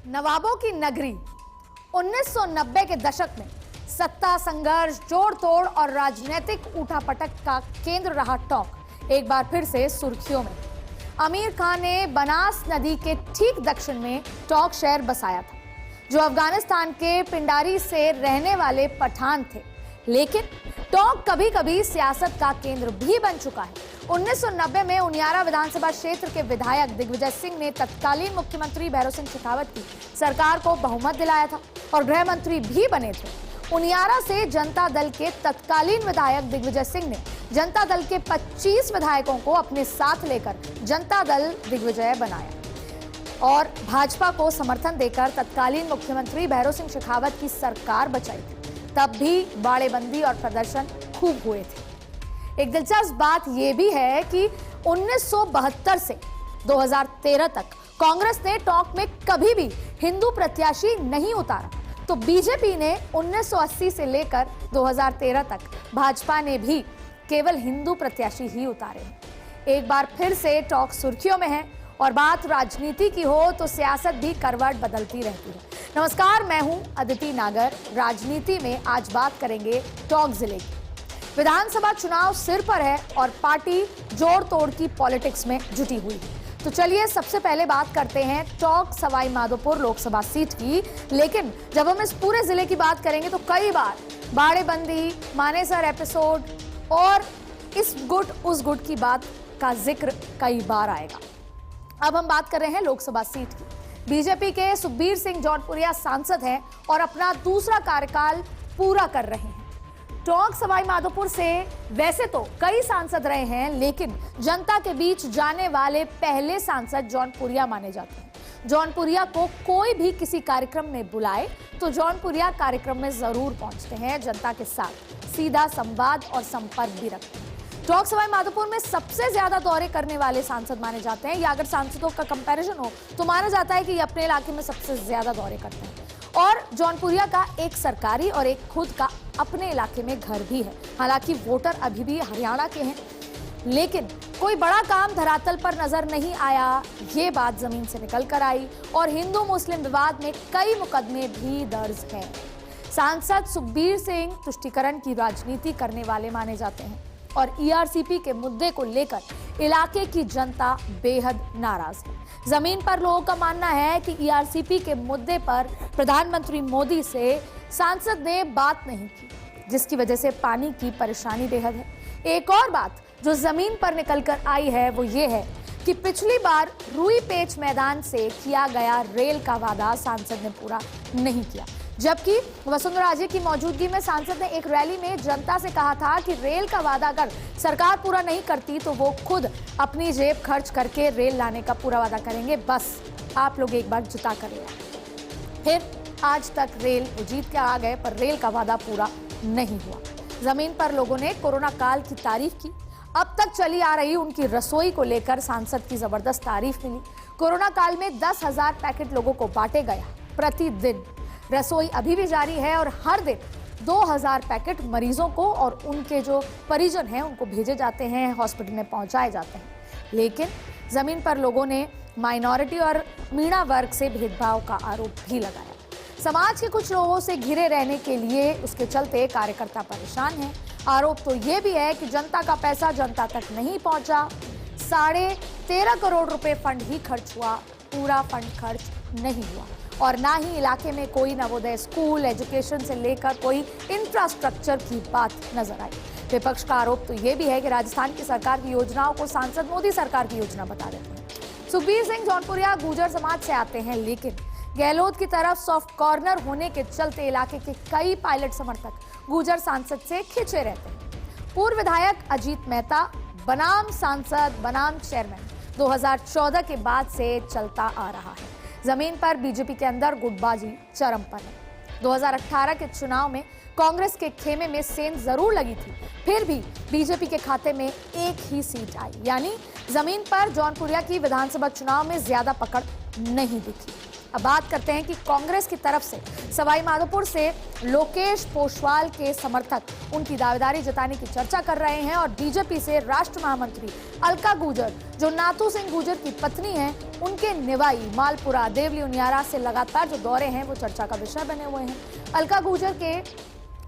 नवाबों की नगरी 1990 के दशक में सत्ता संघर्ष, जोड़ तोड़ और राजनीतिक उठापटक का केंद्र रहा टोंक एक बार फिर से सुर्खियों में। आमिर खान ने बनास नदी के ठीक दक्षिण में टोंक शहर बसाया था, जो अफगानिस्तान के पिंडारी से रहने वाले पठान थे। लेकिन टोंक कभी कभी सियासत का केंद्र भी बन चुका है। 1990 में उनियारा विधानसभा क्षेत्र के विधायक दिग्विजय सिंह ने तत्कालीन मुख्यमंत्री भैरों सिंह शेखावत की सरकार को बहुमत दिलाया था और गृह मंत्री भी बने थे। उनियारा से जनता दल के तत्कालीन विधायक दिग्विजय सिंह ने जनता दल के 25 विधायकों को अपने साथ लेकर जनता दल दिग्विजय बनाया और भाजपा को समर्थन देकर तत्कालीन मुख्यमंत्री भैरों सिंह शेखावत की सरकार बचाई थी। तब भी बाड़ेबंदी और प्रदर्शन खूब हुए थे। एक दिलचस्प बात यह भी है कि 1972 से 2013 तक कांग्रेस ने टोंक में कभी भी हिंदू प्रत्याशी नहीं उतारा, तो बीजेपी ने 1980 से लेकर 2013 तक भाजपा ने भी केवल हिंदू प्रत्याशी ही उतारे हैं। एक बार फिर से टोंक सुर्खियों में है और बात राजनीति की हो तो सियासत भी करवट बदलती रहती है। नमस्कार, मैं हूं अदिति नागर। राजनीति में आज बात करेंगे टोंक जिले की। विधानसभा चुनाव सिर पर है और पार्टी जोड़ तोड़ की पॉलिटिक्स में जुटी हुई है। तो चलिए सबसे पहले बात करते हैं टोंक सवाई माधोपुर लोकसभा सीट की। लेकिन जब हम इस पूरे जिले की बात करेंगे तो कई बार बाड़ेबंदी, मानेसर एपिसोड और इस गुट उस गुट की बात का जिक्र कई बार आएगा। अब हम बात कर रहे हैं लोकसभा सीट की। बीजेपी के सुखबीर सिंह जौनपुरिया सांसद हैं और अपना दूसरा कार्यकाल पूरा कर रहे हैं। टोंक सवाई माधोपुर से वैसे तो कई सांसद रहे हैं, लेकिन जनता के बीच जाने वाले पहले सांसद जौनपुरिया माने जाते हैं। जौनपुरिया को कोई भी किसी कार्यक्रम में बुलाए तो जौनपुरिया कार्यक्रम में जरूर पहुंचते हैं, जनता के साथ सीधा संवाद और संपर्क भी रखते हैं। टोंक सवाई माधोपुर में सबसे ज्यादा दौरे करने वाले सांसद माने जाते हैं, या अगर सांसदों का कंपैरिजन हो तो माना जाता है कि ये अपने इलाके में सबसे ज्यादा दौरे करते हैं। और जौनपुरिया का एक सरकारी और एक खुद का अपने इलाके में घर भी है। हालांकि वोटर अभी भी हरियाणा के हैं, लेकिन कोई बड़ा काम धरातल पर नजर नहीं आया। ये बात जमीन से निकल कर आई और हिंदू मुस्लिम विवाद में कई मुकदमे भी दर्ज हैं। सांसद सुखबीर सिंह तुष्टीकरण की राजनीति करने वाले माने जाते हैं और ईआरसीपी के मुद्दे को लेकर इलाके की जनता बेहद नाराज है। जमीन पर लोगों का मानना है कि ईआरसीपी के मुद्दे पर प्रधानमंत्री मोदी से सांसद ने बात नहीं की, जिसकी वजह से पानी की परेशानी बेहद है। एक और बात जो जमीन पर निकलकर आई है वो ये है कि पिछली बार रुई पेच मैदान से किया गया रेल का वादा सांसद ने पूरा नहीं किया, जबकि वसुंधरा राजे की मौजूदगी में सांसद ने एक रैली में जनता से कहा था कि रेल का वादा अगर सरकार पूरा नहीं करती तो वो खुद अपनी जेब खर्च करके रेल लाने का पूरा वादा करेंगे, बस आप लोग एक बार जुटा करें। फिर आज तक रेल वो जीत के आ गए, पर रेल का वादा पूरा नहीं हुआ। जमीन पर लोगों ने कोरोना काल की तारीफ की। अब तक चली आ रही उनकी रसोई को लेकर सांसद की जबरदस्त तारीफ मिली। कोरोना काल में 10,000 पैकेट लोगों को बांटे गया प्रतिदिन। रसोई अभी भी जारी है और हर दिन 2,000 पैकेट मरीजों को और उनके जो परिजन हैं उनको भेजे जाते हैं, हॉस्पिटल में पहुंचाए जाते हैं। लेकिन जमीन पर लोगों ने माइनॉरिटी और मीणा वर्ग से भेदभाव का आरोप भी लगाया। समाज के कुछ लोगों से घिरे रहने के लिए उसके चलते कार्यकर्ता परेशान हैं। आरोप तो ये भी है कि जनता का पैसा जनता तक नहीं पहुंचा। 13.5 करोड़ रुपए फंड ही खर्च हुआ, पूरा फंड खर्च नहीं हुआ और ना ही इलाके में कोई नवोदय स्कूल, एजुकेशन से लेकर कोई इंफ्रास्ट्रक्चर की बात नजर आई। विपक्ष का आरोप तो ये भी है कि राजस्थान की सरकार की योजनाओं को सांसद मोदी सरकार की योजना बता देते हैं। सुखबीर सिंह जौनपुरिया गुर्जर समाज से आते हैं, लेकिन गहलोत की तरफ सॉफ्ट कॉर्नर होने के चलते इलाके के कई पायलट समर्थक गुर्जर सांसद से खिंचे रहते हैं। पूर्व विधायक अजीत मेहता बनाम सांसद बनाम चेयरमैन 2014 के बाद से चलता आ रहा है। जमीन पर बीजेपी के अंदर गुटबाजी चरम पर है। 2018 के चुनाव में कांग्रेस के खेमे में सेंध जरूर लगी थी, फिर भी बीजेपी के खाते में एक ही सीट आई, यानी जमीन पर जौनपुरिया की विधानसभा चुनाव में ज्यादा पकड़ नहीं दिखी। अब बात करते हैं कि कांग्रेस की तरफ से सवाई माधोपुर से लोकेश पोशवाल के समर्थक उनकी दावेदारी जताने की चर्चा कर रहे हैं और बीजेपी से राष्ट्र महामंत्री अलका गुर्जर, जो नाथू सिंह गुर्जर की पत्नी हैं, उनके निवाई मालपुरा, देवली उनियारा से लगातार जो दौरे हैं वो चर्चा का विषय बने हुए हैं। अलका गुर्जर के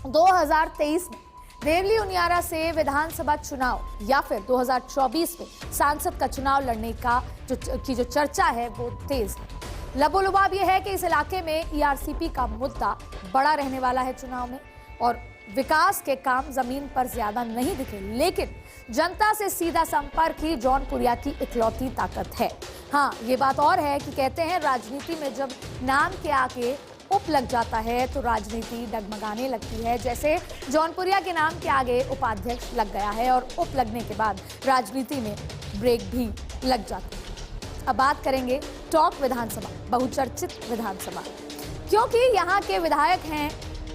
2023 में देवली उनियारा से विधानसभा चुनाव या फिर 2024 में सांसद का चुनाव लड़ने का जो चर्चा है वो तेज है। लबोलुबाब यह है कि इस इलाके में ईआरसीपी का मुद्दा बड़ा रहने वाला है चुनाव में, और विकास के काम जमीन पर ज्यादा नहीं दिखे, लेकिन जनता से सीधा संपर्क ही जौनपुरिया की इकलौती ताकत है। हाँ, ये बात और है कि कहते हैं राजनीति में जब नाम के आगे उप लग जाता है तो राजनीति डगमगाने लगती है। जैसे जौनपुरिया के नाम के आगे उपाध्यक्ष लग गया है और उप लगने के बाद राजनीति में ब्रेक भी लग जाती है। अब बात करेंगे टॉक विधानसभा, बहुचर्चित विधानसभा, क्योंकि यहाँ के विधायक हैं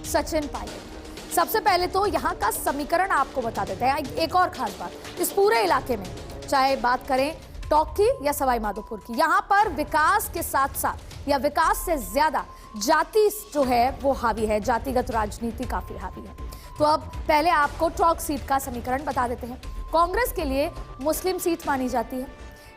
सचिन पायलट। सबसे पहले तो यहाँ का समीकरण आपको बता देते हैं। एक और खास बात, इस पूरे इलाके में चाहे बात करें टॉक की या सवाई माधोपुर की, यहाँ पर विकास के साथ साथ या विकास से ज्यादा जाति जो है वो हावी है, जातिगत राजनीति काफी हावी है। तो अब पहले आपको टॉक सीट का समीकरण बता देते हैं। कांग्रेस के लिए मुस्लिम सीट मानी जाती है।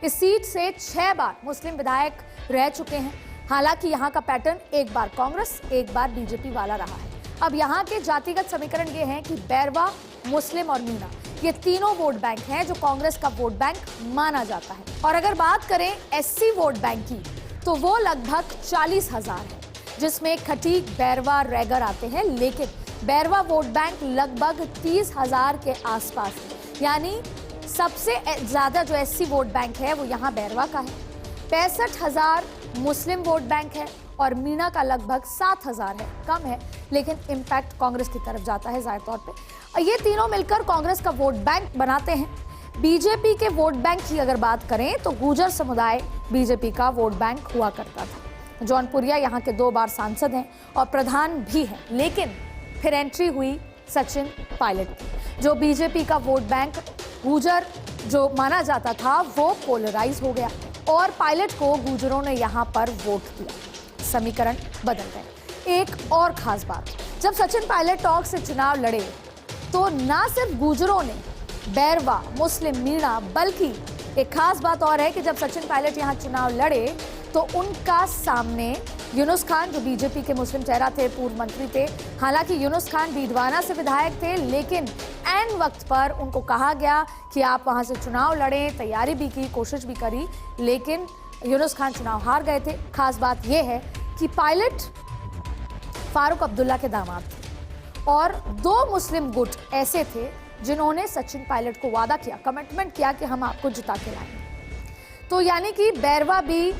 इस सीट से 6 बार मुस्लिम विधायक रह चुके हैं। हालांकि यहाँ का पैटर्न एक बार कांग्रेस एक बार बीजेपी वाला रहा है। अब यहाँ के जातिगत समीकरण ये हैं कि बैरवा, मुस्लिम और मीणा, ये तीनों वोट बैंक हैं जो कांग्रेस का वोट बैंक माना जाता है। और अगर बात करें एससी वोट बैंक की तो वो लगभग 40,000 है, जिसमें खटीक, बैरवा, रैगर आते हैं, लेकिन बैरवा वोट बैंक लगभग 30,000 के आसपास है। यानी सबसे ज्यादा जो एससी वोट बैंक है वो यहाँ बैरवा का है। 65,000 मुस्लिम वोट बैंक है और मीणा का लगभग 7,000 है, कम है, लेकिन इम्पैक्ट कांग्रेस की तरफ जाता है जाहिर तौर पे। ये तीनों मिलकर कांग्रेस का वोट बैंक बनाते हैं। बीजेपी के वोट बैंक की अगर बात करें तो गुर्जर समुदाय बीजेपी का वोट बैंक हुआ करता था। जौनपुरिया यहाँ के 2 बार सांसद हैं और प्रधान भी हैं, लेकिन फिर एंट्री हुई सचिन पायलट की। जो बीजेपी का वोट बैंक गुर्जर जो माना जाता था वो पोलराइज हो गया और पायलट को गुर्जरों ने यहाँ पर वोट दिया। समीकरण बदल गए। एक और खास बात, जब सचिन पायलट टॉक से चुनाव लड़े तो ना सिर्फ गुर्जरों ने बैरवा, मुस्लिम, मीणा, बल्कि एक खास बात और है कि जब सचिन पायलट यहाँ चुनाव लड़े तो उनका सामने यूनुस खान, जो बीजेपी के मुस्लिम चेहरा थे, पूर्व मंत्री थे। हालांकि यूनुस खान बीडवाना से विधायक थे, लेकिन ऐन वक्त पर उनको कहा गया कि आप वहां से चुनाव लड़ें। तैयारी भी की, कोशिश भी करी, लेकिन यूनुस खान चुनाव हार गए थे। खास बात यह है कि पायलट फारूक अब्दुल्ला के दामाद थे और 2 मुस्लिम गुट ऐसे थे जिन्होंने सचिन पायलट को वादा किया, कमिटमेंट किया कि हम आपको जिता के लाएंगे। तो यानी कि बैरवा भी,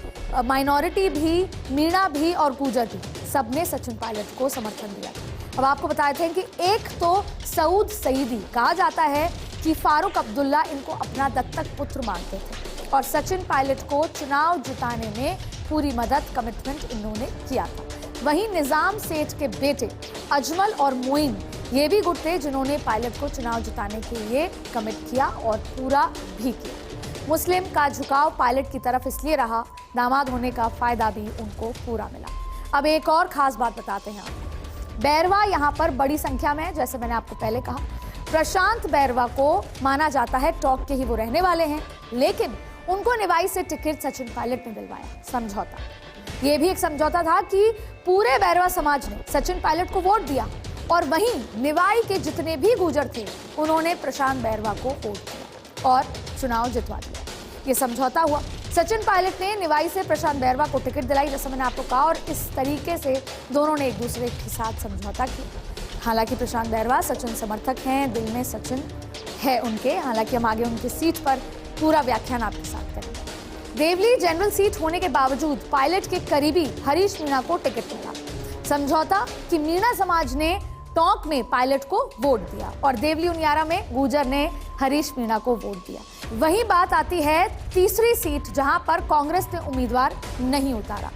माइनॉरिटी भी, मीणा भी और गुर्जर भी, सबने सचिन पायलट को समर्थन दिया। अब आपको बताए थे कि एक तो सऊद सईदी, कहा जाता है कि फारूक अब्दुल्ला इनको अपना दत्तक पुत्र मानते थे और सचिन पायलट को चुनाव जिताने में पूरी मदद, कमिटमेंट इन्होंने किया था। वहीं निजाम सेठ के बेटे अजमल और मोइन, ये भी गुट थे जिन्होंने पायलट को चुनाव जिताने के लिए कमिट किया और पूरा भी किया। मुस्लिम का झुकाव पायलट की तरफ इसलिए रहा, दामाद होने का फायदा भी उनको पूरा मिला। अब एक और खास बात बताते हैं आपको। बैरवा यहाँ पर बड़ी संख्या में है, जैसे मैंने आपको पहले कहा। प्रशांत बैरवा को माना जाता है टॉक के ही वो रहने वाले हैं, लेकिन उनको निवाई से टिकट सचिन पायलट ने दिलवाया। समझौता, ये भी एक समझौता था कि पूरे बैरवा समाज ने सचिन पायलट को वोट दिया और वहीं निवाई के जितने भी गुर्जर थे उन्होंने प्रशांत बैरवा को वोट दिया और चुनाव जितवा दिया। ये समझौता हुआ। सचिन पायलट ने निवाई से प्रशांत बैरवा को टिकट दिलाई, जैसे मैंने आपको कहा, और इस तरीके से दोनों ने एक दूसरे के साथ समझौता किया। हालांकि प्रशांत बैरवा सचिन समर्थक हैं, दिल में सचिन है उनके। हालांकि हम आगे उनकी सीट पर पूरा व्याख्यान आपके साथ करेंगे। देवली जनरल सीट होने के बावजूद पायलट के करीबी हरीश मीणा को टिकट मिला। समझौता कि मीणा समाज ने टोंक में पायलट को वोट दिया और देवली उनियारा में गुर्जर ने हरीश मीणा को वोट दिया। वही बात आती है तीसरी सीट जहां पर कांग्रेस ने उम्मीदवार नहीं उतारा,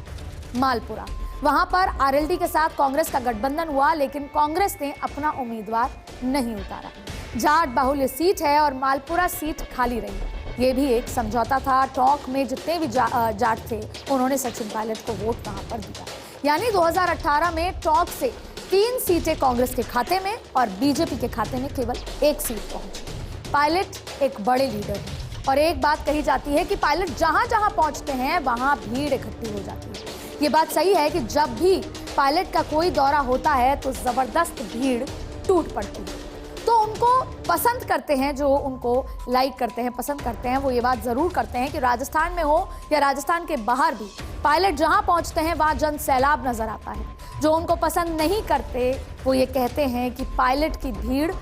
मालपुरा। वहां पर आरएलडी के साथ कांग्रेस का गठबंधन हुआ, लेकिन कांग्रेस ने अपना उम्मीदवार नहीं उतारा। जाट बाहुल्य सीट है और मालपुरा सीट खाली रही। ये भी एक समझौता था। टोंक में जितने भी जाट थे उन्होंने सचिन पायलट को वोट वहां पर दिया। यानी 2018 में टोंक से 3 सीटें कांग्रेस के खाते में और बीजेपी के खाते में केवल 1 सीट पहुंची। पायलट एक बड़े लीडर हैं और एक बात कही जाती है कि पायलट जहां जहां पहुंचते हैं वहां भीड़ इकट्ठी हो जाती है। ये बात सही है कि जब भी पायलट का कोई दौरा होता है तो जबरदस्त भीड़ टूट पड़ती है। तो उनको पसंद करते हैं, जो उनको लाइक करते हैं, पसंद करते हैं, वो ये बात जरूर करते हैं कि राजस्थान में हो या राजस्थान के बाहर भी पायलट जहां पहुंचते हैं वहां जन सैलाब नजर आता है। जो उनको पसंद नहीं करते वो ये कहते हैं कि पायलट की भीड़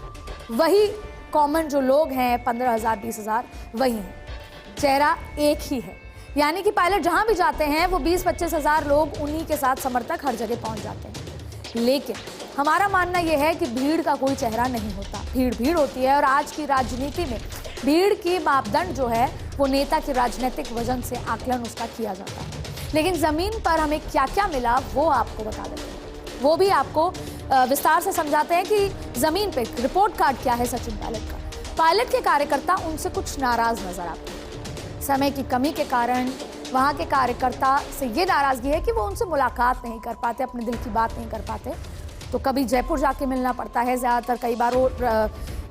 वही कॉमन जो लोग हैं 15,000 20,000 वही हैं, चेहरा एक ही है। यानी कि पायलट जहां भी जाते हैं वो 20-25 हज़ार लोग उन्हीं के साथ समर्थक हर जगह पहुंच जाते हैं। लेकिन हमारा मानना यह है कि भीड़ का कोई चेहरा नहीं होता, भीड़ भीड़ होती है। और आज की राजनीति में भीड़ की मापदंड जो है वो नेता के राजनीतिक वजन से आकलन उसका किया जाता है। लेकिन जमीन पर हमें क्या क्या मिला वो आपको बता देते हैं, वो भी आपको विस्तार से समझाते हैं कि जमीन पे रिपोर्ट कार्ड क्या है सचिन पायलट का। पायलट के कार्यकर्ता उनसे कुछ नाराज नजर आते हैं। समय की कमी के कारण वहाँ के कार्यकर्ता से ये नाराजगी है कि वो उनसे मुलाकात नहीं कर पाते, अपने दिल की बात नहीं कर पाते। तो कभी जयपुर जाके मिलना पड़ता है, ज़्यादातर कई बार वो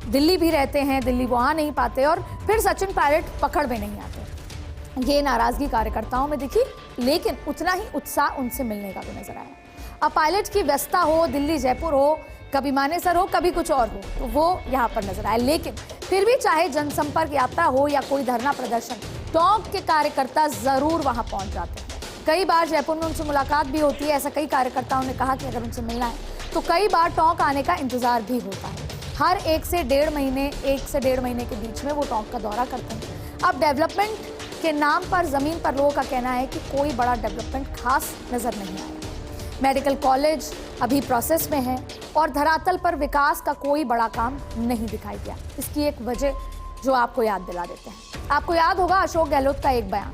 दिल्ली भी रहते हैं, दिल्ली वो आ नहीं पाते और फिर सचिन पायलट पकड़ में नहीं आते। ये नाराजगी कार्यकर्ताओं में दिखी, लेकिन उतना ही उत्साह उनसे मिलने का भी नजर आया। अब पायलट की व्यस्तता हो, दिल्ली जयपुर हो, कभी मानेसर हो, कभी कुछ और हो, तो वो यहाँ पर नजर आए। लेकिन फिर भी चाहे जनसंपर्क यात्रा हो या कोई धरना प्रदर्शन, टोंक के कार्यकर्ता जरूर वहां पहुंच जाते हैं। कई बार जयपुर में उनसे मुलाकात भी होती है। ऐसा कई कार्यकर्ताओं ने कहा कि अगर उनसे मिलना है तो कई बार टोंक आने का इंतजार भी होता है। हर 1 से 1.5 महीने के बीच में वो टोंक का दौरा करते हैं। अब डेवलपमेंट के नाम पर जमीन पर लोगों का कहना है कि कोई बड़ा डेवलपमेंट खास नजर नहीं आया। मेडिकल कॉलेज अभी प्रोसेस में है और धरातल पर विकास का कोई बड़ा काम नहीं दिखाई दिया। इसकी एक वजह जो आपको याद दिला देते हैं। आपको याद होगा अशोक गहलोत का एक बयान,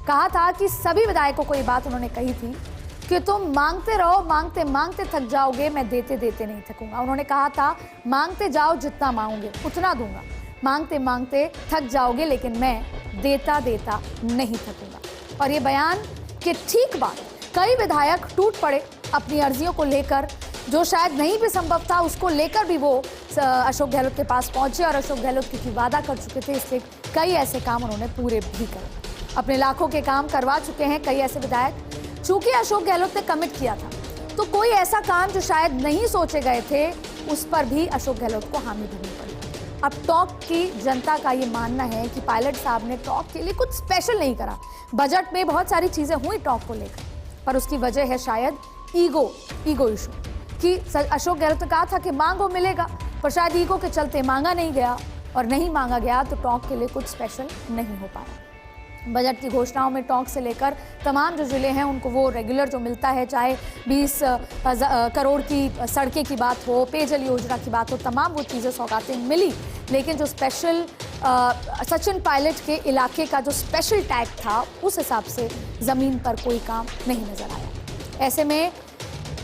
कहा था कि सभी विधायकों को ये बात उन्होंने कही थी कि तुम मांगते रहो, मांगते मांगते थक जाओगे, मैं देते देते नहीं थकूंगा। उन्होंने कहा था मांगते जाओ, जितना मांगोगे उतना दूंगा, मांगते मांगते थक जाओगे लेकिन मैं देता देता नहीं थकूंगा। और ये बयान के ठीक बाद कई विधायक टूट पड़े अपनी अर्जियों को लेकर, जो शायद नहीं भी संभव था उसको लेकर भी वो अशोक गहलोत के पास पहुंचे और अशोक गहलोत क्योंकि वादा कर चुके थे इसलिए कई ऐसे काम उन्होंने पूरे भी करे। अपने लाखों के काम करवा चुके हैं कई ऐसे विधायक। चूंकि अशोक गहलोत ने कमिट किया था तो कोई ऐसा काम जो शायद नहीं सोचे गए थे उस पर भी अशोक गहलोत को हामी भरनी पड़ी। अब टोंक की जनता का ये मानना है कि पायलट साहब ने टोंक के लिए कुछ स्पेशल नहीं करा। बजट में बहुत सारी चीजें हुई टोंक को लेकर, पर उसकी वजह है शायद ईगो इशू कि अशोक गहलोत ने कहा था कि मांगो मिलेगा, पर शायद ईगो के चलते मांगा नहीं गया और नहीं मांगा गया तो टोंक के लिए कुछ स्पेशल नहीं हो पाया। बजट की घोषणाओं में टोंक से लेकर तमाम जो जिले हैं उनको वो रेगुलर जो मिलता है, चाहे 20 करोड़ की सड़कें की बात हो, पेयजल योजना की बात हो, तमाम वो चीज़ें सौगातें मिली। लेकिन जो स्पेशल सचिन पायलट के इलाके का जो स्पेशल टैग था उस हिसाब से ज़मीन पर कोई काम नहीं नज़र आया। ऐसे में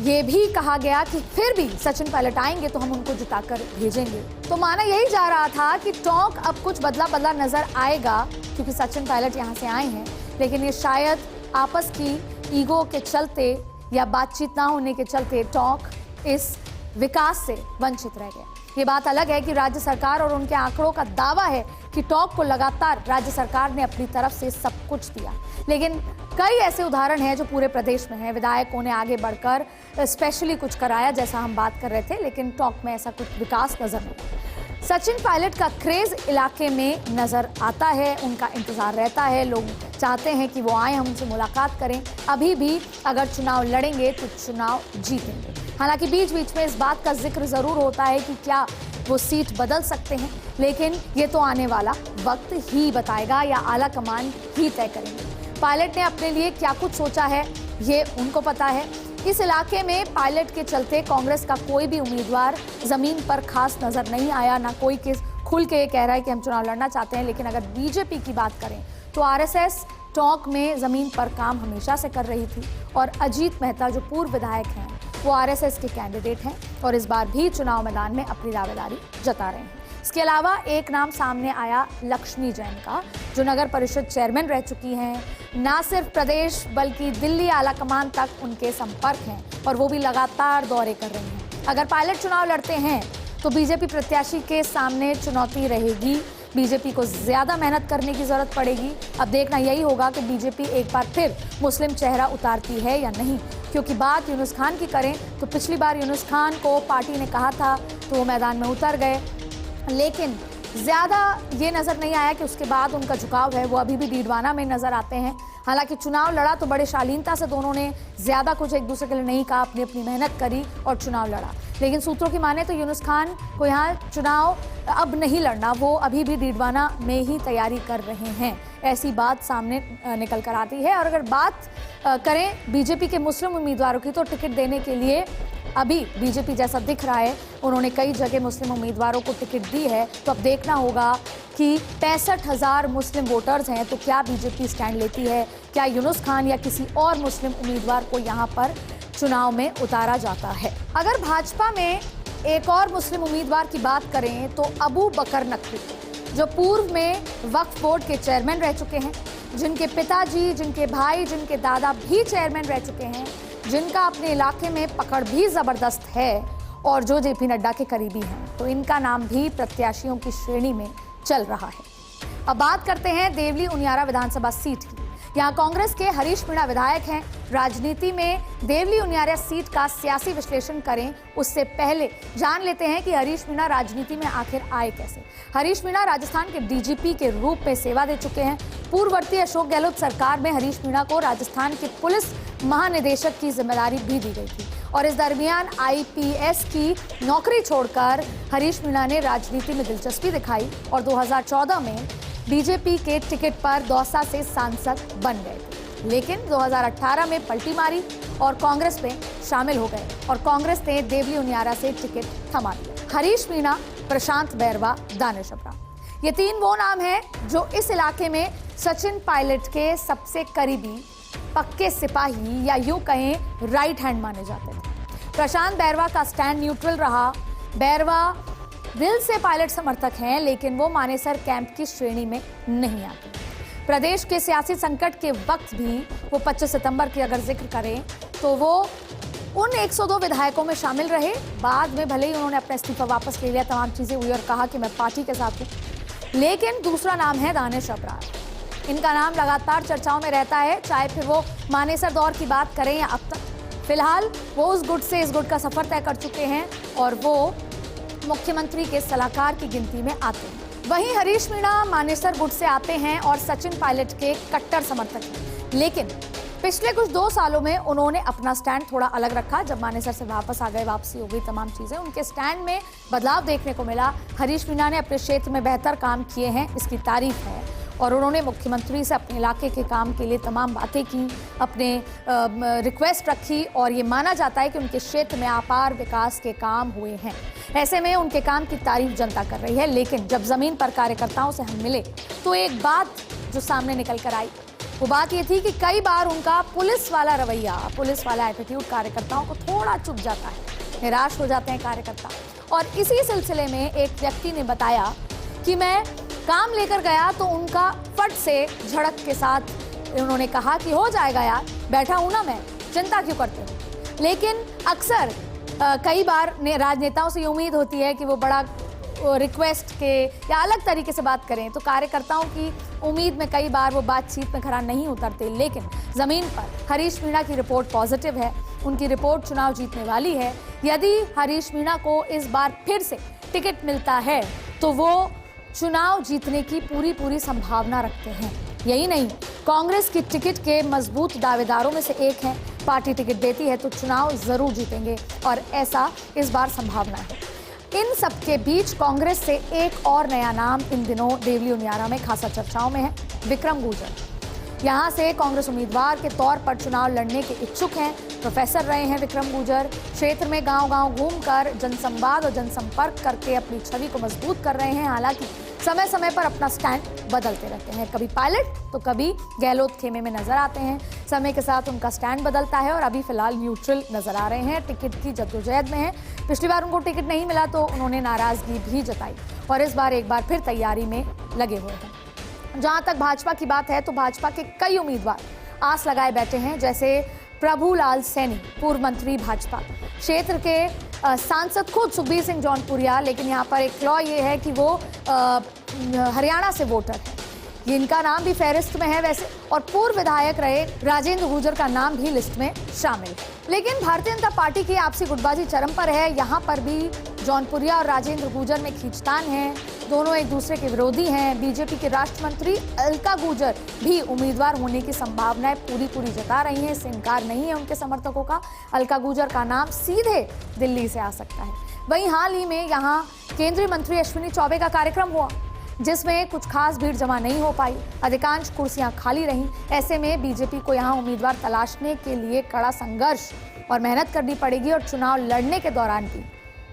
ये भी कहा गया कि फिर भी सचिन पायलट आएंगे तो हम उनको जिताकर भेजेंगे। तो माना यही जा रहा था कि टोंक अब कुछ बदला बदला नजर आएगा क्योंकि सचिन पायलट यहाँ से आए हैं, लेकिन ये शायद आपस की ईगो के चलते या बातचीत ना होने के चलते टोंक इस विकास से वंचित रह गया। ये बात अलग है कि राज्य सरकार और उनके आंकड़ों का दावा है कि टोंक को लगातार राज्य सरकार ने अपनी तरफ से सब कुछ दिया, लेकिन कई ऐसे उदाहरण हैं जो पूरे प्रदेश में हैं। विधायकों ने आगे बढ़कर स्पेशली कुछ कराया जैसा हम बात कर रहे थे, लेकिन टोंक में ऐसा कुछ विकास नजर नहीं आता। सचिन पायलट का क्रेज इलाके में नजर आता है, उनका इंतजार रहता है, लोग चाहते हैं कि वो आए, हम उनसे मुलाकात करें। अभी भी अगर चुनाव लड़ेंगे तो चुनाव जीतेंगे। हालांकि बीच बीच में इस बात का जिक्र जरूर होता है कि क्या वो सीट बदल सकते हैं, लेकिन ये तो आने वाला वक्त ही बताएगा या आला कमान ही तय करेंगे। पायलट ने अपने लिए क्या कुछ सोचा है ये उनको पता है। इस इलाके में पायलट के चलते कांग्रेस का कोई भी उम्मीदवार जमीन पर खास नजर नहीं आया, ना कोई खुल के कह रहा है कि हम चुनाव लड़ना चाहते हैं। लेकिन अगर बीजेपी की बात करें तो आरएसएस टोंक में जमीन पर काम हमेशा से कर रही थी और अजीत मेहता जो पूर्व विधायक हैं वो आरएसएस के कैंडिडेट हैं और इस बार भी चुनाव मैदान में अपनी दावेदारी जता रहे हैं। इसके अलावा एक नाम सामने आया लक्ष्मी जैन का, जो नगर परिषद चेयरमैन रह चुकी हैं। ना सिर्फ प्रदेश बल्कि दिल्ली आलाकमान तक उनके संपर्क हैं और वो भी लगातार दौरे कर रही हैं। अगर पायलट चुनाव लड़ते हैं तो बीजेपी प्रत्याशी के सामने चुनौती रहेगी। बीजेपी को ज्यादा मेहनत करने की जरूरत पड़ेगी। अब देखना यही होगा कि बीजेपी एक बार फिर मुस्लिम चेहरा उतारती है या नहीं, क्योंकि बात यूनुस खान की करें तो पिछली बार यूनुस खान को पार्टी ने कहा था तो वो मैदान में उतर गए, लेकिन ज़्यादा ये नज़र नहीं आया कि उसके बाद उनका झुकाव है वो अभी भी डीडवाना में नज़र आते हैं। हालांकि चुनाव लड़ा तो बड़े शालीनता से दोनों ने, ज़्यादा कुछ एक दूसरे के लिए नहीं कहा, अपनी अपनी मेहनत करी और चुनाव लड़ा। लेकिन सूत्रों की माने तो यूनुस खान को यहाँ चुनाव अब नहीं लड़ना, वो अभी भी डीडवाना में ही तैयारी कर रहे हैं, ऐसी बात सामने निकल कर आती है। और अगर बात करें बीजेपी के मुस्लिम उम्मीदवारों की, तो टिकट देने के लिए अभी बीजेपी जैसा दिख रहा है उन्होंने कई जगह मुस्लिम उम्मीदवारों को टिकट दी है। तो अब देखना होगा कि 65,000 मुस्लिम वोटर्स हैं, तो क्या बीजेपी स्टैंड लेती है, क्या यूनुस खान या किसी और मुस्लिम उम्मीदवार को यहाँ पर चुनाव में उतारा जाता है। अगर भाजपा में एक और मुस्लिम उम्मीदवार की बात करें तो अबू बकर नकवी, जो पूर्व में वक्फ बोर्ड के चेयरमैन रह चुके हैं, जिनके पिताजी, जिनके भाई, जिनके दादा भी चेयरमैन रह चुके हैं, जिनका अपने इलाके में पकड़ भी जबरदस्त है और जो जेपी नड्डा के करीबी हैं, तो इनका नाम भी प्रत्याशियों की श्रेणी में चल रहा है। अब बात करते हैं देवली उनियारा विधानसभा सीट की। यहाँ कांग्रेस के हरीश मीणा विधायक हैं। राजनीति में देवली उनियारा सीट का सियासी विश्लेषण करें उससे पहले जान लेते हैं कि हरीश मीणा राजनीति में आखिर आए कैसे। हरीश मीणा राजस्थान के डीजीपी के रूप में सेवा दे चुके हैं। पूर्ववर्ती अशोक गहलोत सरकार में हरीश मीणा को राजस्थान के पुलिस महानिदेशक की जिम्मेदारी भी दी गई थी और इस दरमियान आईपीएस की नौकरी छोड़कर हरीश मीणा ने राजनीति में दिलचस्पी दिखाई और 2014 में बीजेपी के टिकट पर दौसा से सांसद बन गए, लेकिन 2018 में पलटी मारी और कांग्रेस में शामिल हो गए और कांग्रेस ने देवली उनियारा से टिकट थमा दिया। हरीश मीणा, प्रशांत बैरवा, दानिश अब्राम, ये तीन वो नाम हैं जो इस इलाके में सचिन पायलट के सबसे करीबी पक्के सिपाही या यूं कहें राइट हैंड माने जाते थे। प्रशांत बैरवा का स्टैंड न्यूट्रल रहा। बैरवा दिल से पायलट समर्थक हैं, लेकिन वो मानेसर कैंप की श्रेणी में नहीं आते। प्रदेश के सियासी संकट के वक्त भी वो 25 सितंबर की अगर जिक्र करें तो वो उन 102 विधायकों में शामिल रहे। बाद में भले ही उन्होंने अपना इस्तीफा वापस ले लिया, तमाम चीजें हुई और कहा कि मैं पार्टी के साथ हूँ, लेकिन दूसरा नाम है दानिश अब्रार। इनका नाम लगातार चर्चाओं में रहता है, चाहे फिर वो मानेसर दौर की बात करें या अब तक। फिलहाल वो उस गुट से इस गुट का सफर तय कर चुके हैं और वो मुख्यमंत्री के सलाहकार की गिनती में आते हैं। वहीं हरीश मीणा मानेसर गुट से आते हैं और सचिन पायलट के कट्टर समर्थक हैं, लेकिन पिछले कुछ 2 सालों में उन्होंने अपना स्टैंड थोड़ा अलग रखा। जब मानेसर से वापस आ गए, वापसी हो गई, तमाम चीजें, उनके स्टैंड में बदलाव देखने को मिला। हरीश मीणा ने अपने क्षेत्र में बेहतर काम किए हैं, इसकी तारीफ है और उन्होंने मुख्यमंत्री से अपने इलाके के काम के लिए तमाम बातें की, अपने रिक्वेस्ट रखी और ये माना जाता है कि उनके क्षेत्र में अपार विकास के काम हुए हैं। ऐसे में उनके काम की तारीफ जनता कर रही है, लेकिन जब जमीन पर कार्यकर्ताओं से हम मिले तो एक बात जो सामने निकल कर आई वो बात ये थी कि कई बार उनका पुलिस वाला रवैया, पुलिस वाला एटीट्यूड कार्यकर्ताओं को थोड़ा चुभ जाता है, निराश हो जाते हैं कार्यकर्ता। और इसी सिलसिले में एक व्यक्ति ने बताया कि मैं काम लेकर गया तो उनका फट से झड़क के साथ उन्होंने कहा कि हो जाएगा यार, बैठा हूं ना मैं, चिंता क्यों करते हो। लेकिन अक्सर कई बार राजनेताओं से ये उम्मीद होती है कि वो बड़ा रिक्वेस्ट के या अलग तरीके से बात करें, तो कार्यकर्ताओं की उम्मीद में कई बार वो बातचीत में खरा नहीं उतरते। लेकिन जमीन पर हरीश मीणा की रिपोर्ट पॉजिटिव है, उनकी रिपोर्ट चुनाव जीतने वाली है। यदि हरीश मीणा को इस बार फिर से टिकट मिलता है तो वो चुनाव जीतने की पूरी संभावना रखते हैं। यही नहीं, कांग्रेस की टिकट के मजबूत दावेदारों में से एक हैं। पार्टी टिकट देती है तो चुनाव जरूर जीतेंगे और ऐसा इस बार संभावना है। इन सबके बीच कांग्रेस से एक और नया नाम इन दिनों देवली उनियारा में खासा चर्चाओं में है, विक्रम गुर्जर। यहाँ से कांग्रेस उम्मीदवार के तौर पर चुनाव लड़ने के इच्छुक हैं। प्रोफेसर रहे हैं विक्रम गुर्जर, क्षेत्र में गांव-गांव घूमकर जनसंवाद और जनसंपर्क करके अपनी छवि को मजबूत कर रहे हैं। हालांकि समय समय पर अपना स्टैंड बदलते रहते हैं, कभी पायलट तो कभी गहलोत खेमे में नजर आते हैं। समय के साथ उनका स्टैंड बदलता है और अभी फिलहाल न्यूट्रल नजर आ रहे हैं, टिकट की जद्दोजहद में है। पिछली बार उनको टिकट नहीं मिला तो उन्होंने नाराजगी भी जताई और इस बार एक बार फिर तैयारी में लगे हुए हैं। जहां तक भाजपा की बात है तो भाजपा के कई उम्मीदवार आस लगाए बैठे हैं, जैसे प्रभुलाल सैनी, पूर्व मंत्री भाजपा क्षेत्र के सांसद खुद सुखबीर सिंह जौनपुरिया, लेकिन यहाँ पर एक फ्लॉ ये है कि वो हरियाणा से वोटर है, इनका नाम भी फहरिस्त में है वैसे, और पूर्व विधायक रहे राजेंद्र गुर्जर का नाम भी लिस्ट में शामिल है। लेकिन भारतीय जनता पार्टी की आपसी गुटबाजी चरम पर है। यहाँ पर भी जौनपुरिया और राजेंद्र गुर्जर में खींचतान है, दोनों एक दूसरे के विरोधी हैं। बीजेपी के राष्ट्र मंत्री अलका गुर्जर भी उम्मीदवार होने की संभावनाएं पूरी जता रही हैं, इससे इनकार नहीं है उनके समर्थकों का। अलका गुर्जर का नाम सीधे दिल्ली से आ सकता है। वहीं हाल ही में यहाँ केंद्रीय मंत्री अश्विनी चौबे का कार्यक्रम हुआ, जिसमें कुछ खास भीड़ जमा नहीं हो पाई, अधिकांश कुर्सियां खाली रहीं। ऐसे में बीजेपी को यहां उम्मीदवार तलाशने के लिए कड़ा संघर्ष और मेहनत करनी पड़ेगी और चुनाव लड़ने के दौरान भी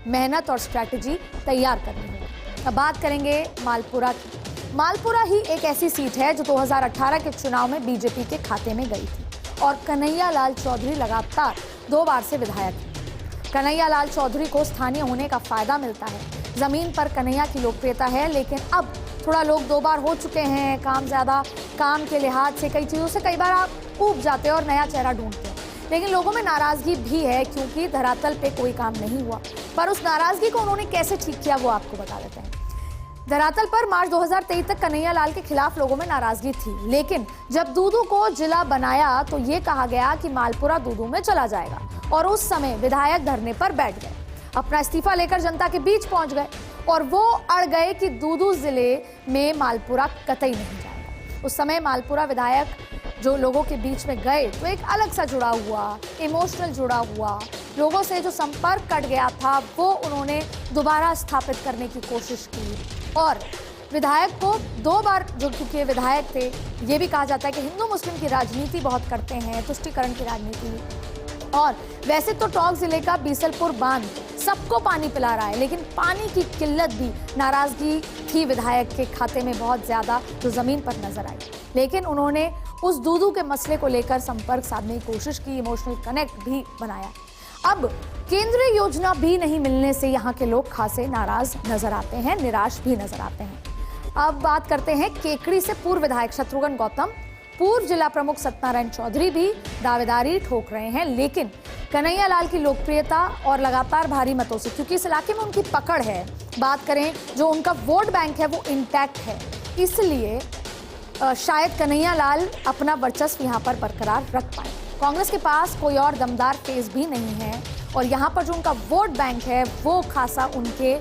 मेहनत और स्ट्रैटेजी तैयार करनी होगी। अब बात करेंगे मालपुरा की। मालपुरा ही एक ऐसी सीट है जो 2018 के चुनाव में बीजेपी के खाते में गई थी और कन्हैया लाल चौधरी लगातार 2 बार से विधायक हैं। कन्हैया लाल चौधरी को स्थानीय होने का फायदा मिलता है, जमीन पर कन्हैया की लोकप्रियता है, लेकिन अब थोड़ा लोग 2 बार हो चुके हैं, काम के लिहाज से कई चीज़ों से कई बार आप ऊब जाते हैं और नया चेहरा ढूंढते हैं। लेकिन लोगों में नाराजगी भी है क्योंकि धरातल पे कोई काम नहीं हुआ, पर उस नाराजगी को उन्होंने कैसे ठीक किया वो आपको बता देते हैं। धरातल पर मार्च 2023 तक कन्हैया लाल के खिलाफ लोगों में नाराजगी थी, लेकिन जब दूदू को जिला बनाया तो ये कहा गया कि मालपुरा दूदू में चला जाएगा और उस समय विधायक धरने पर बैठ गए, अपना इस्तीफा लेकर जनता के बीच पहुंच गए और वो अड़ गए कि दूदू जिले में मालपुरा कतई नहीं जाएगा। उस समय मालपुरा विधायक जो लोगों के बीच में गए तो एक अलग सा जुड़ा हुआ, इमोशनल जुड़ा हुआ, लोगों से जो संपर्क कट गया था वो उन्होंने दोबारा स्थापित करने की कोशिश की और विधायक को 2 बार, जो क्योंकि विधायक थे, ये भी कहा जाता है कि हिंदू मुस्लिम की राजनीति बहुत करते हैं, तुष्टीकरण की राजनीति। और वैसे तो टोंक जिले का बीसलपुर बांध सबको पानी पिला रहा है, लेकिन पानी की किल्लत भी नाराजगी थी विधायक के खाते में बहुत ज्यादा, जो जमीन पर नजर आई। लेकिन उन्होंने उस दूदू के मसले को लेकर संपर्क साधने की कोशिश की, इमोशनल कनेक्ट भी बनाया। अब केंद्रीय योजना भी नहीं मिलने से यहाँ के लोग खासे नाराज नजर आते हैं, निराश भी नजर आते हैं। अब बात करते हैं केकड़ी से पूर्व विधायक शत्रुघ्न गौतम। पूर्व जिला प्रमुख सत्यनारायण चौधरी भी दावेदारी ठोक रहे हैं, लेकिन कन्हैया लाल की लोकप्रियता और लगातार भारी मतों से, क्योंकि इस इलाके में उनकी पकड़ है, बात करें जो उनका वोट बैंक है वो इंटैक्ट है, इसलिए शायद कन्हैया लाल अपना वर्चस्व यहाँ पर बरकरार रख पाए। कांग्रेस के पास कोई और दमदार फेस भी नहीं है और यहाँ पर जो उनका वोट बैंक है वो खासा उनके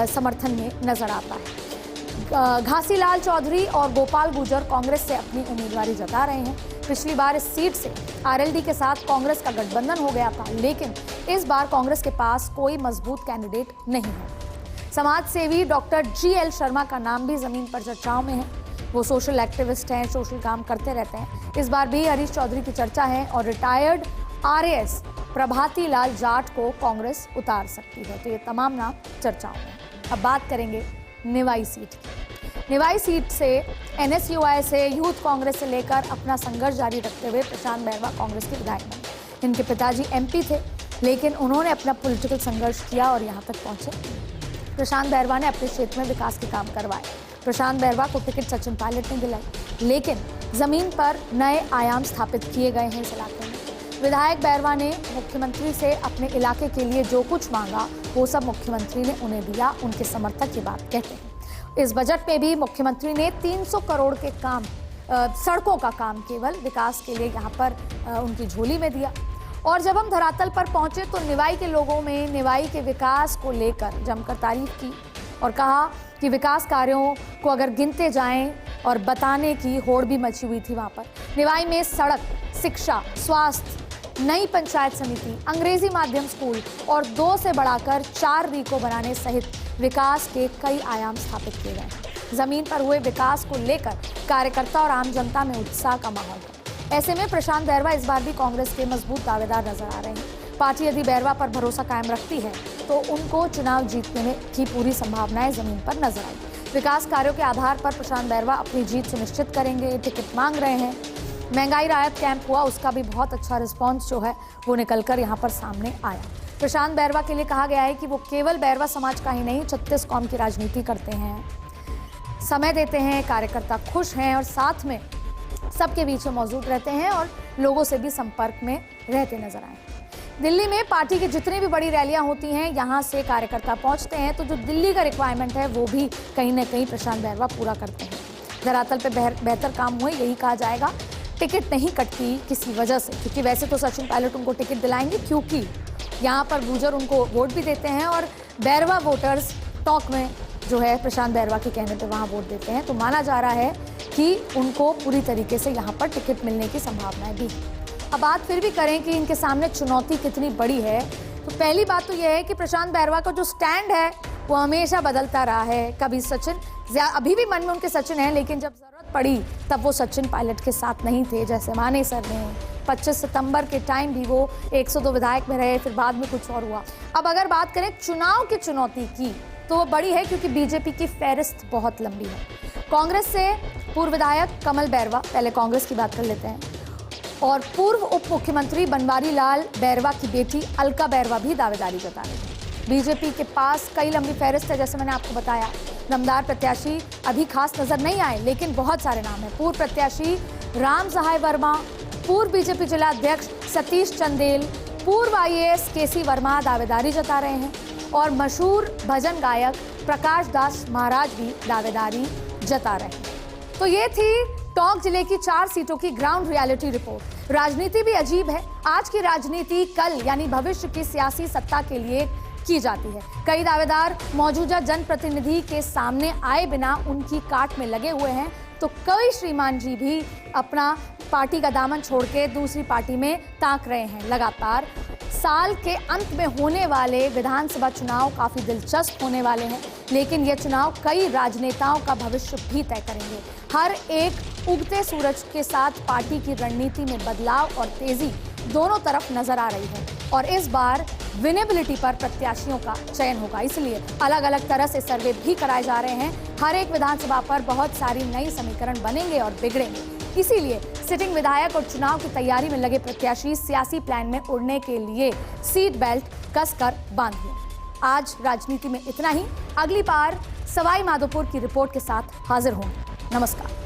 समर्थन में नजर आता है। घासीलाल चौधरी और गोपाल गुर्जर कांग्रेस से अपनी उम्मीदवारी जता रहे हैं। पिछली बार इस सीट से आरएलडी के साथ कांग्रेस का गठबंधन हो गया था, लेकिन इस बार कांग्रेस के पास कोई मजबूत कैंडिडेट नहीं है। समाज सेवी डॉक्टर GL शर्मा का नाम भी जमीन पर चर्चाओं में है। वो सोशल एक्टिविस्ट हैं, सोशल काम करते रहते हैं। इस बार भी हरीश चौधरी की चर्चा है और रिटायर्ड RAS प्रभाती लाल जाट को कांग्रेस उतार सकती है। तो ये तमाम नाम चर्चाओं में। अब बात करेंगे निवाई सीट की। निवाई सीट से NSUI से यूथ कांग्रेस से लेकर अपना संघर्ष जारी रखते हुए प्रशांत बैरवा कांग्रेस के विधायक बने। इनके पिताजी MP थे, लेकिन उन्होंने अपना पॉलिटिकल संघर्ष किया और यहाँ तक पहुंचे। प्रशांत बैरवा ने अपने क्षेत्र में विकास के काम करवाए। प्रशांत बैरवा को टिकट सचिन पायलट ने दिलाई, लेकिन जमीन पर नए आयाम स्थापित किए गए हैं इस इलाके में। विधायक बैरवा ने मुख्यमंत्री से अपने इलाके के लिए जो कुछ मांगा वो सब मुख्यमंत्री ने उन्हें दिया, उनके समर्थक की बात कहते हैं। इस बजट में भी मुख्यमंत्री ने 300 करोड़ के काम, सड़कों का काम केवल विकास के लिए यहाँ पर उनकी झोली में दिया। और जब हम धरातल पर पहुंचे तो निवाई के लोगों में निवाई के विकास को लेकर जमकर तारीफ की और कहा कि विकास कार्यों को अगर गिनते जाएं और बताने की होड़ भी मची हुई थी वहाँ पर। निवाई में सड़क, शिक्षा, स्वास्थ्य, नई पंचायत समिति, अंग्रेजी माध्यम स्कूल और 2 से बढ़ाकर 4 रीको बनाने सहित विकास के कई आयाम स्थापित किए गए। जमीन पर हुए विकास को लेकर कार्यकर्ता और आम जनता में उत्साह का माहौल है। ऐसे में प्रशांत बैरवा इस बार भी कांग्रेस के मजबूत दावेदार नजर आ रहे हैं। पार्टी यदि बैरवा पर भरोसा कायम रखती है तो उनको चुनाव जीतने की पूरी संभावनाएं जमीन पर नजर आई। विकास कार्यों के आधार पर प्रशांत बैरवा अपनी जीत सुनिश्चित करेंगे, टिकट मांग रहे हैं। महंगाई राहत कैंप हुआ, उसका भी बहुत अच्छा रिस्पांस जो है वो निकलकर यहाँ पर सामने आया। प्रशांत बैरवा के लिए कहा गया है कि वो केवल बैरवा समाज का ही नहीं 36 कौम की राजनीति करते हैं, समय देते हैं, कार्यकर्ता खुश हैं और साथ में सबके बीच में मौजूद रहते हैं और लोगों से भी संपर्क में रहते नजर आए। दिल्ली में पार्टी की जितनी भी बड़ी रैलियां होती हैं, यहाँ से कार्यकर्ता पहुंचते हैं, तो जो दिल्ली का रिक्वायरमेंट है वो भी कहीं ना कहीं प्रशांत बैरवा पूरा करते हैं। धरातल पे बेहतर काम हुए यही कहा जाएगा। टिकट नहीं कटती किसी वजह से, क्योंकि वैसे तो सचिन पायलट उनको टिकट दिलाएंगे, क्योंकि यहाँ पर गुर्जर उनको वोट भी देते हैं और बैरवा वोटर्स टॉक में जो है प्रशांत बैरवा के कहने पे वहाँ वोट देते हैं। तो माना जा रहा है कि उनको पूरी तरीके से यहाँ पर टिकट मिलने की संभावनाएं भी हैं। अब बात फिर भी करें कि इनके सामने चुनौती कितनी बड़ी है, तो पहली बात तो यह है कि प्रशांत बैरवा का जो स्टैंड है वो हमेशा बदलता रहा है। कभी सचिन, अभी भी मन में उनके सचिन है, लेकिन जब जरूरत पड़ी तब वो सचिन पायलट के साथ नहीं थे। जैसे माने सर ने 25 सितंबर के टाइम भी वो 102 विधायक में रहे, फिर बाद में कुछ और हुआ। अब अगर बात करें चुनाव की चुनौती की, तो वो बड़ी है, क्योंकि बीजेपी की फहरिस्त बहुत लंबी है। कांग्रेस से पूर्व विधायक कमल बैरवा, पहले कांग्रेस की बात कर लेते हैं, और पूर्व उप मुख्यमंत्री बनवारी लाल बैरवा की बेटी अलका बैरवा भी दावेदारी जता रही है। बीजेपी के पास कई लंबी फहरिस्त है, जैसे मैंने आपको बताया। दमदार प्रत्याशी अभी खास नजर नहीं आए, लेकिन बहुत सारे नाम हैं। पूर्व प्रत्याशी राम सहाय वर्मा, पूर्व बीजेपी जिला अध्यक्ष सतीश चंदेल, पूर्व IAS केसी वर्मा दावेदारी जता रहे हैं, और मशहूर भजन गायक प्रकाश दास महाराज भी दावेदारी जता रहे हैं। तो ये थी टोंक जिले की 4 सीटों की ग्राउंड रियलिटी रिपोर्ट। राजनीति भी अजीब है। आज की राजनीति कल यानी भविष्य की सियासी सत्ता के लिए की जाती है। कई दावेदार मौजूदा जनप्रतिनिधि के सामने आए बिना उनकी काट में लगे हुए हैं, तो कई श्रीमान जी भी अपना पार्टी का दामन छोड़ के दूसरी पार्टी में ताक रहे हैं। लगातार साल के अंत में होने वाले विधानसभा चुनाव काफी दिलचस्प होने वाले हैं, लेकिन ये चुनाव कई राजनेताओं का भविष्य भी तय करेंगे। हर एक उगते सूरज के साथ पार्टी की रणनीति में बदलाव और तेजी दोनों तरफ नजर आ रही है, और इस बार विनेबिलिटी पर प्रत्याशियों का चयन होगा। इसलिए अलग अलग तरह से सर्वे भी कराए जा रहे हैं। हर एक विधानसभा पर बहुत सारी नई समीकरण बनेंगे और बिगड़ेंगे। इसीलिए सिटिंग विधायक और चुनाव की तैयारी में लगे प्रत्याशी सियासी प्लान में उड़ने के लिए सीट बेल्ट कसकर बांधिए। आज राजनीति में इतना ही। अगली बार सवाई माधोपुर की रिपोर्ट के साथ हाजिर होंगे। नमस्कार।